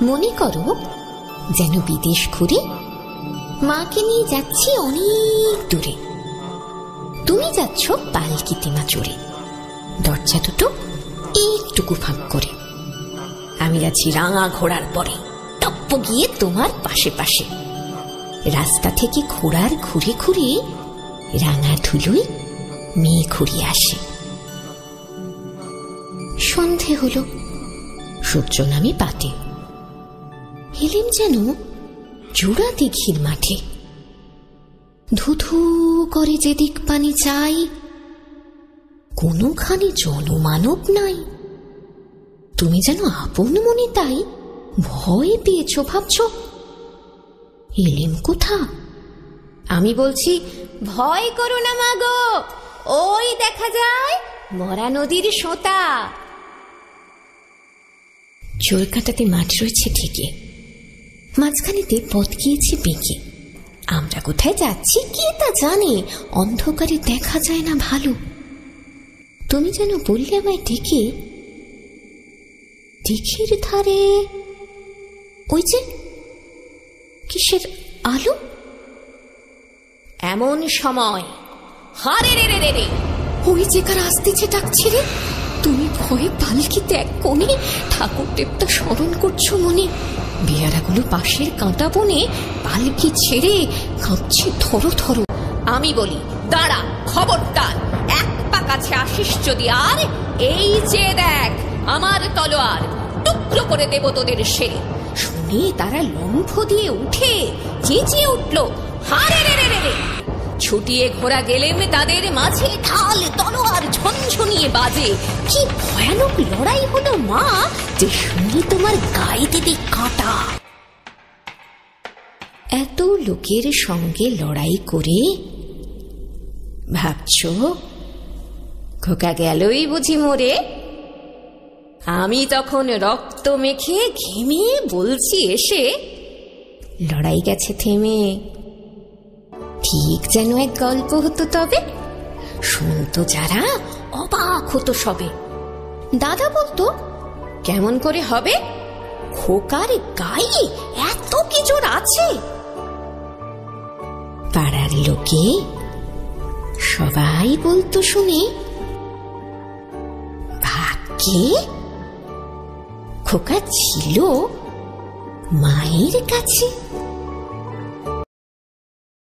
মনে করো যেন বিদেশ ঘুরে মাকে নিয়ে যাচ্ছি অনেক দূরে। তুমি যাচ্ছ পালকিতে মা চড়ে, দরজা দুটো একটুকু ফাঁক করে। আমি যাচ্ছি রাঙা ঘোড়ার পরে, টপ্প গিয়ে তোমার পাশে পাশে। রাস্তা থেকে ঘোড়ার ঘুরে ঘুরে রাঙা ধুলোয় মেয়ে ঘুরিয়ে আসে। সন্ধে হলো, সূর্য নামে পাতে। এলেম যেন জোড়া দিঘির মাঠে। ধুধু করে যেদিক পানি চাই, কোনোখানে জনমানব নাই। তুমি যেন আপন মনে তাই ভয় পেয়েছ, ভাবছ এলেম কোথা। আমি বলছি, ভয় করো না মা গো, ওই দেখা যায় মরা নদীর সোঁতা। চোর কাটাতে মাঠ রয়েছে ঠিকই, মাঝখানেতে পথ গিয়েছে বেঁকে। আমরা কোথায় যাচ্ছি কে তা জানে, অন্ধকারে দেখা যায় না ভালো। তুমি যেন বললে আমায় ডেকে, দিঘির ধারে ওই যে কিসের আলো। এমন সময় হারে রে রে রে, ওই যে কার আসতেছে ডাকছে রে। তুমি ভয়ে পালকিতে এক কোণে ঠাকুর দেবতা স্মরণ করছো মনে। বেয়ারাগুলো পাশের কাঁটা বনে পালকি ছেড়ে কাঁপছে থরো থরো। আমি বলি, দাঁড়া খবরদার, এক পা কাছে আসিস যদি আর, এই যে দেখ আমার তলোয়ার, টুকরো করে দেব তোদের সেরে। শুনে তারা লম্ফ দিয়ে উঠে চেঁচিয়ে উঠল, হারে রে রে রে। ছুটিয়ে ঘোড়া গেলেম তাদের মাঝে, ঢাল তলোয়ার ঝনঝনিয়ে বাজে। কি ভয়ানক লড়াই হলো মা, যে শুনে তোমার গায়ে দেবে কাঁটা। এত লোকের সঙ্গে লড়াই করে ভাবছ খোকা গেলই বুঝি মরে। আমি তখন রক্ত মেখে ঘেমে বলছি এসে, লড়াই গেছে থেমে। ঠিক যেন এক গল্প হতো তবে, শুনতো যারা অবাক হতো সবে। দাদা বলতো, কেমন করে হবে, খোকার গায়ে এত কি জোর আছে। পাড়ার লোকে সবাই বলতো শুনে, ভাগ্যে খোকা ছিল মায়ের কাছে।